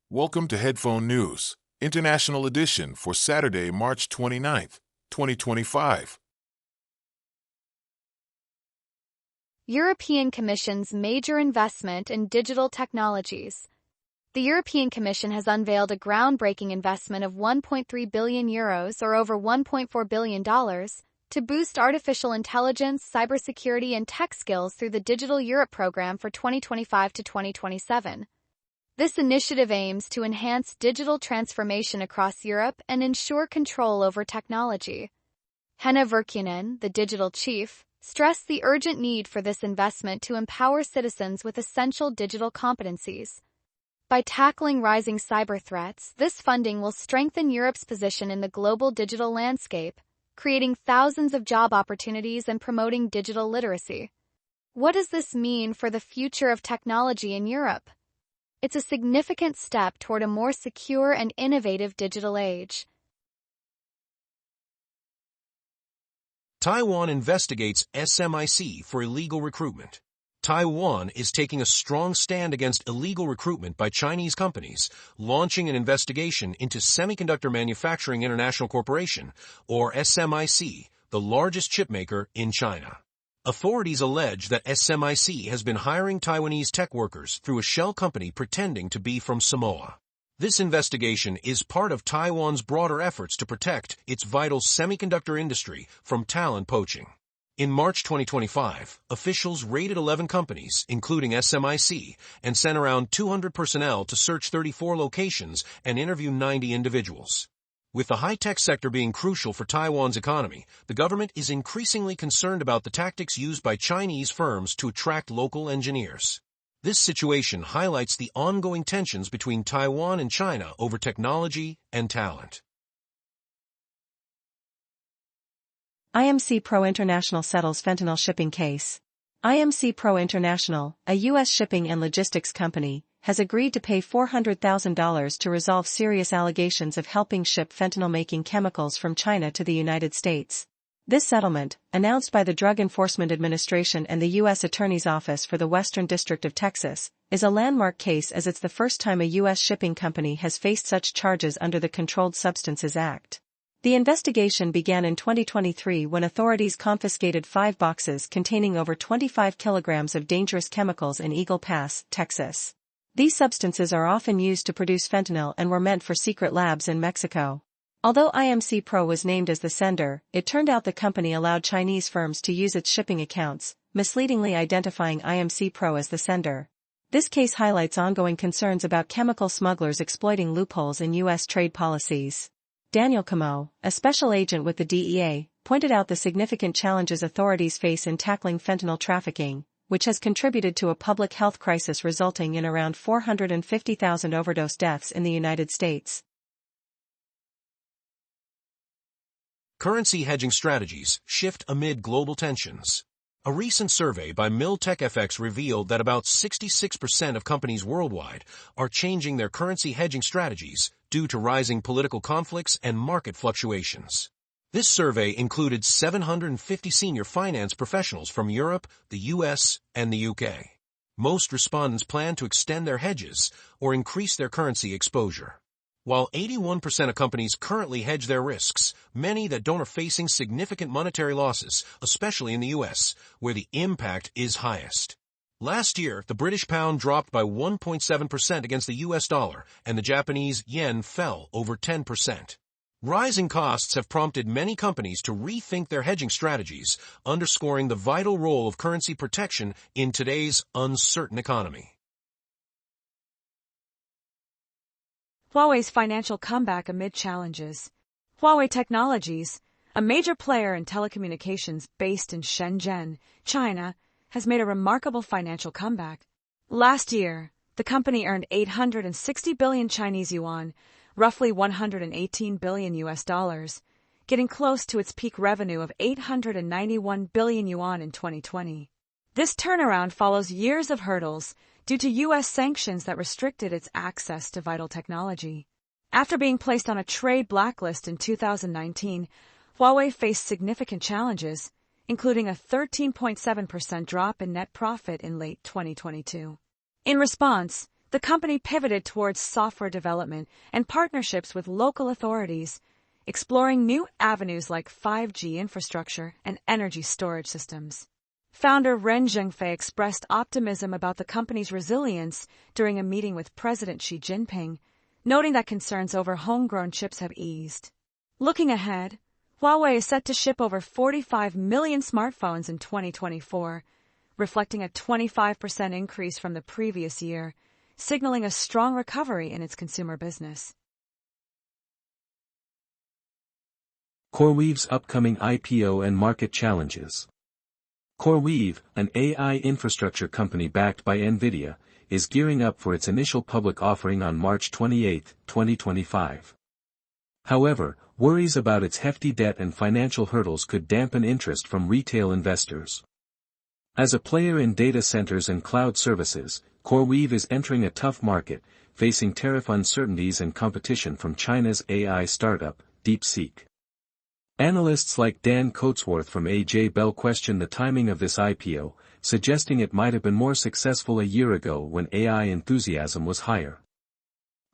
Welcome to Headphone News, International Edition for Saturday, March 29th, 2025. European Commission's major investment in digital technologies. The European Commission has unveiled a groundbreaking investment of €1.3 billion, or over $1.4 billion, to boost artificial intelligence, cybersecurity, and tech skills through the Digital Europe program for 2025 to 2027. This initiative aims to enhance digital transformation across Europe and ensure control over technology. Henna Virkkunen, the digital chief, stressed the urgent need for this investment to empower citizens with essential digital competencies. By tackling rising cyber threats, this funding will strengthen Europe's position in the global digital landscape, creating thousands of job opportunities and promoting digital literacy. What does this mean for the future of technology in Europe? It's a significant step toward a more secure and innovative digital age. Taiwan investigates SMIC for illegal recruitment. Taiwan is taking a strong stand against illegal recruitment by Chinese companies, launching an investigation into Semiconductor Manufacturing International Corporation, or SMIC, the largest chipmaker in China. Authorities allege that SMIC has been hiring Taiwanese tech workers through a shell company pretending to be from Samoa. This investigation is part of Taiwan's broader efforts to protect its vital semiconductor industry from talent poaching. In March 2025, officials raided 11 companies, including SMIC, and sent around 200 personnel to search 34 locations and interview 90 individuals. With the high-tech sector being crucial for Taiwan's economy, the government is increasingly concerned about the tactics used by Chinese firms to attract local engineers. This situation highlights the ongoing tensions between Taiwan and China over technology and talent. IMC Pro International settles fentanyl shipping case. IMC Pro International, a U.S. shipping and logistics company, has agreed to pay $400,000 to resolve serious allegations of helping ship fentanyl-making chemicals from China to the United States. This settlement, announced by the Drug Enforcement Administration and the U.S. Attorney's Office for the Western District of Texas, is a landmark case as it's the first time a U.S. shipping company has faced such charges under the Controlled Substances Act. The investigation began in 2023 when authorities confiscated 5 boxes containing over 25 kilograms of dangerous chemicals in Eagle Pass, Texas. These substances are often used to produce fentanyl and were meant for secret labs in Mexico. Although IMC Pro was named as the sender, it turned out the company allowed Chinese firms to use its shipping accounts, misleadingly identifying IMC Pro as the sender. This case highlights ongoing concerns about chemical smugglers exploiting loopholes in U.S. trade policies. Daniel Camo, a special agent with the DEA, pointed out the significant challenges authorities face in tackling fentanyl trafficking, which has contributed to a public health crisis resulting in around 450,000 overdose deaths in the United States. Currency hedging strategies shift amid global tensions. A recent survey by MilTechFX revealed that about 66% of companies worldwide are changing their currency hedging strategies due to rising political conflicts and market fluctuations. This survey included 750 senior finance professionals from Europe, the US, and the UK. Most respondents plan to extend their hedges or increase their currency exposure. While 81% of companies currently hedge their risks, many that don't are facing significant monetary losses, especially in the US, where the impact is highest. Last year, the British pound dropped by 1.7% against the US dollar, and the Japanese yen fell over 10%. Rising costs have prompted many companies to rethink their hedging strategies, underscoring the vital role of currency protection in today's uncertain economy. Huawei's financial comeback amid challenges. Huawei Technologies, a major player in telecommunications based in Shenzhen, China, has made a remarkable financial comeback. Last year, the company earned 860 billion Chinese yuan, roughly $118 billion, getting close to its peak revenue of 891 billion yuan in 2020. This turnaround follows years of hurdles due to U.S. sanctions that restricted its access to vital technology. After being placed on a trade blacklist in 2019, Huawei faced significant challenges, including a 13.7% drop in net profit in late 2022. In response, the company pivoted towards software development and partnerships with local authorities, exploring new avenues like 5G infrastructure and energy storage systems. Founder Ren Zhengfei expressed optimism about the company's resilience during a meeting with President Xi Jinping, noting that concerns over homegrown chips have eased. Looking ahead, Huawei is set to ship over 45 million smartphones in 2024, reflecting a 25% increase from the previous year, signaling a strong recovery in its consumer business. CoreWeave's upcoming IPO and market challenges. CoreWeave, an AI infrastructure company backed by NVIDIA, is gearing up for its initial public offering on March 28, 2025. However, worries about its hefty debt and financial hurdles could dampen interest from retail investors. As a player in data centers and cloud services, CoreWeave is entering a tough market, facing tariff uncertainties and competition from China's AI startup, DeepSeek. Analysts like Dan Coatsworth from AJ Bell question the timing of this IPO, suggesting it might have been more successful a year ago when AI enthusiasm was higher.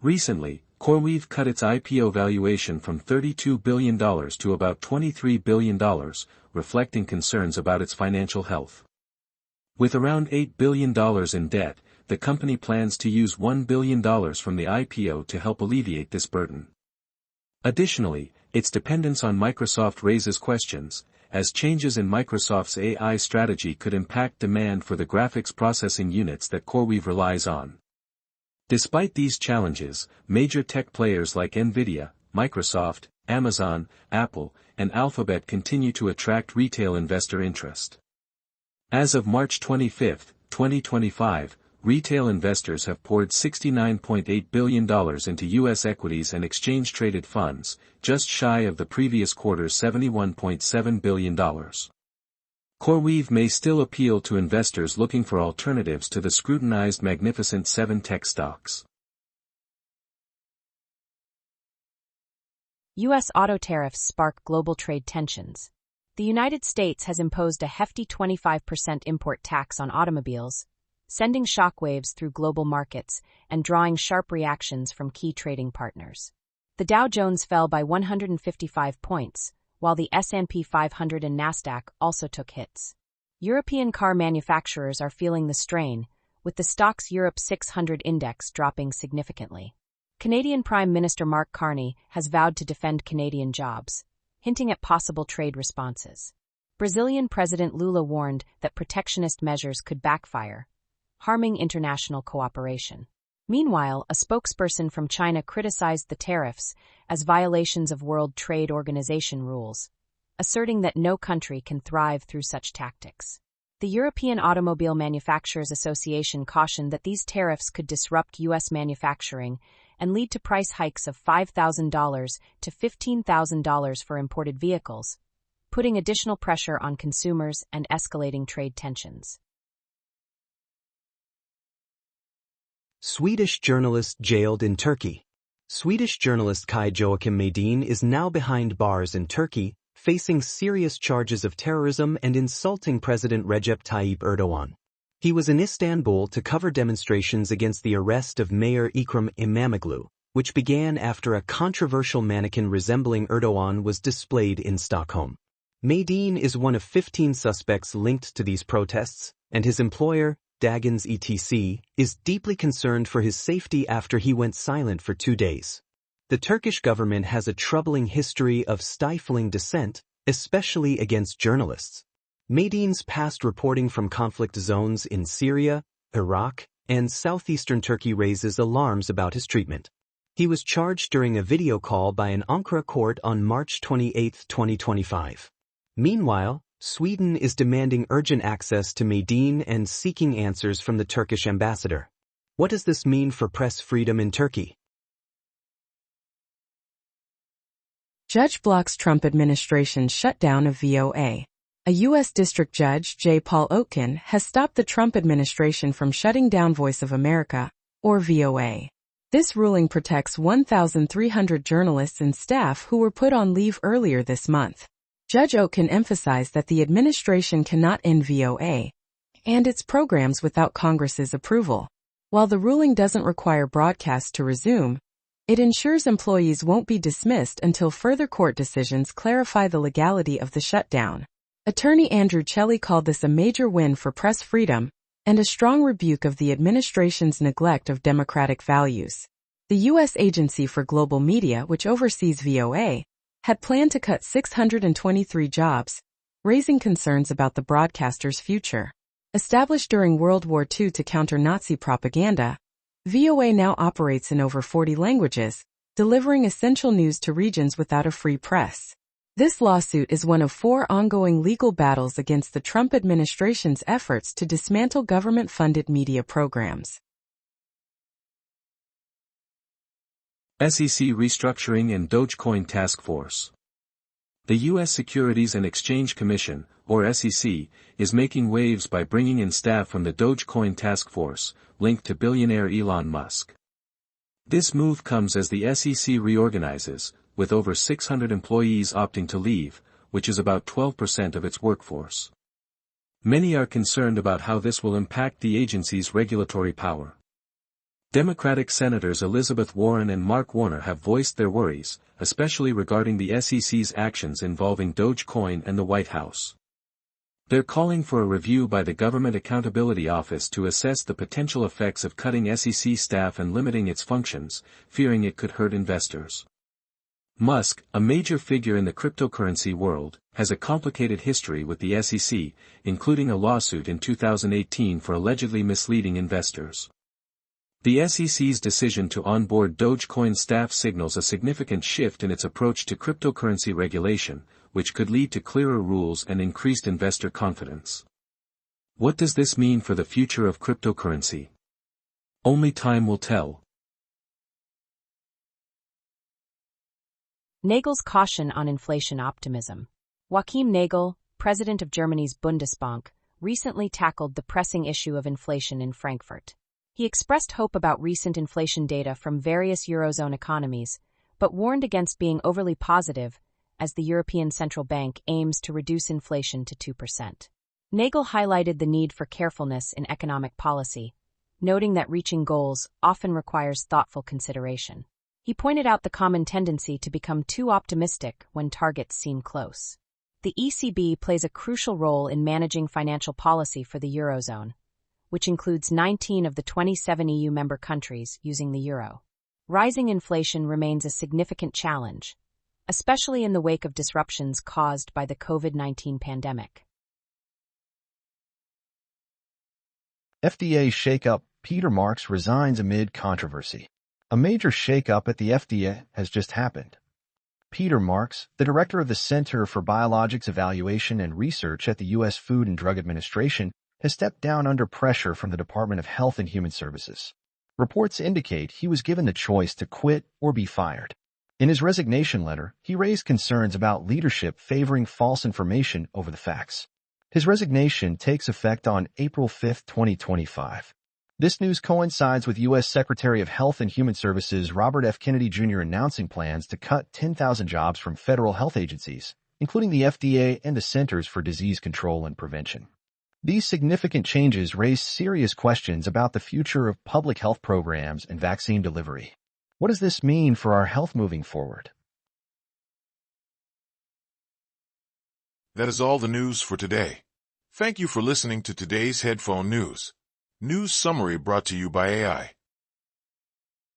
Recently, CoreWeave cut its IPO valuation from $32 billion to about $23 billion, reflecting concerns about its financial health. With around $8 billion in debt, the company plans to use $1 billion from the IPO to help alleviate this burden. Additionally, its dependence on Microsoft raises questions, as changes in Microsoft's AI strategy could impact demand for the graphics processing units that CoreWeave relies on. Despite these challenges, major tech players like NVIDIA, Microsoft, Amazon, Apple, and Alphabet continue to attract retail investor interest. As of March 25, 2025, retail investors have poured $69.8 billion into U.S. equities and exchange-traded funds, just shy of the previous quarter's $71.7 billion. CoreWeave may still appeal to investors looking for alternatives to the scrutinized Magnificent Seven tech stocks. U.S. auto tariffs spark global trade tensions. The United States has imposed a hefty 25% import tax on automobiles, sending shockwaves through global markets and drawing sharp reactions from key trading partners. The Dow Jones fell by 155 points, while the S&P 500 and Nasdaq also took hits. European car manufacturers are feeling the strain, with the Stoxx Europe 600 index dropping significantly. Canadian Prime Minister Mark Carney has vowed to defend Canadian jobs, hinting at possible trade responses. Brazilian President Lula warned that protectionist measures could backfire, harming international cooperation. Meanwhile, a spokesperson from China criticized the tariffs as violations of World Trade Organization rules, asserting that no country can thrive through such tactics. The European Automobile Manufacturers Association cautioned that these tariffs could disrupt U.S. manufacturing and lead to price hikes of $5,000 to $15,000 for imported vehicles, putting additional pressure on consumers and escalating trade tensions. Swedish journalist jailed in Turkey. Swedish journalist Joakim Medin is now behind bars in Turkey, facing serious charges of terrorism and insulting President Recep Tayyip Erdogan. He was in Istanbul to cover demonstrations against the arrest of Mayor Ekrem İmamoğlu, which began after a controversial mannequin resembling Erdogan was displayed in Stockholm. Medin is one of 15 suspects linked to these protests, and his employer, Dagens ETC, is deeply concerned for his safety after he went silent for 2 days. The Turkish government has a troubling history of stifling dissent, especially against journalists. Medin's past reporting from conflict zones in Syria, Iraq, and southeastern Turkey raises alarms about his treatment. He was charged during a video call by an Ankara court on March 28, 2025. Meanwhile, Sweden is demanding urgent access to Medin and seeking answers from the Turkish ambassador. What does this mean for press freedom in Turkey? Judge blocks Trump administration's shutdown of VOA. A U.S. District Judge, J. Paul Oatkin, has stopped the Trump administration from shutting down Voice of America, or VOA. This ruling protects 1,300 journalists and staff who were put on leave earlier this month. Judge Oatkin emphasized that the administration cannot end VOA and its programs without Congress's approval. While the ruling doesn't require broadcasts to resume, it ensures employees won't be dismissed until further court decisions clarify the legality of the shutdown. Attorney Andrew Chelly called this a major win for press freedom and a strong rebuke of the administration's neglect of democratic values. The U.S. Agency for Global Media, which oversees VOA, had planned to cut 623 jobs, raising concerns about the broadcaster's future. Established during World War II to counter Nazi propaganda, VOA now operates in over 40 languages, delivering essential news to regions without a free press. This lawsuit is one of 4 ongoing legal battles against the Trump administration's efforts to dismantle government-funded media programs. SEC Restructuring and Dogecoin Task Force. The U.S. Securities and Exchange Commission, or SEC, is making waves by bringing in staff from the Dogecoin Task Force, linked to billionaire Elon Musk. This move comes as the SEC reorganizes, with over 600 employees opting to leave, which is about 12% of its workforce. Many are concerned about how this will impact the agency's regulatory power. Democratic Senators Elizabeth Warren and Mark Warner have voiced their worries, especially regarding the SEC's actions involving Dogecoin and the White House. They're calling for a review by the Government Accountability Office to assess the potential effects of cutting SEC staff and limiting its functions, fearing it could hurt investors. Musk, a major figure in the cryptocurrency world, has a complicated history with the SEC, including a lawsuit in 2018 for allegedly misleading investors. The SEC's decision to onboard Dogecoin staff signals a significant shift in its approach to cryptocurrency regulation, which could lead to clearer rules and increased investor confidence. What does this mean for the future of cryptocurrency? Only time will tell. Nagel's caution on inflation optimism. Joachim Nagel, president of Germany's Bundesbank, recently tackled the pressing issue of inflation in Frankfurt. He expressed hope about recent inflation data from various Eurozone economies, but warned against being overly positive as the European Central Bank aims to reduce inflation to 2%. Nagel highlighted the need for carefulness in economic policy, noting that reaching goals often requires thoughtful consideration. He pointed out the common tendency to become too optimistic when targets seem close. The ECB plays a crucial role in managing financial policy for the Eurozone, which includes 19 of the 27 EU member countries using the euro. Rising inflation remains a significant challenge, especially in the wake of disruptions caused by the COVID-19 pandemic. FDA shakeup: Peter Marks resigns amid controversy. A major shakeup at the FDA has just happened. Peter Marks, the director of the Center for Biologics Evaluation and Research at the U.S. Food and Drug Administration, has stepped down under pressure from the Department of Health and Human Services. Reports indicate he was given the choice to quit or be fired. In his resignation letter, he raised concerns about leadership favoring false information over the facts. His resignation takes effect on April 5, 2025. This news coincides with U.S. Secretary of Health and Human Services Robert F. Kennedy Jr. announcing plans to cut 10,000 jobs from federal health agencies, including the FDA and the Centers for Disease Control and Prevention. These significant changes raise serious questions about the future of public health programs and vaccine delivery. What does this mean for our health moving forward? That is all the news for today. Thank you for listening to today's Headphone News. News summary brought to you by AI.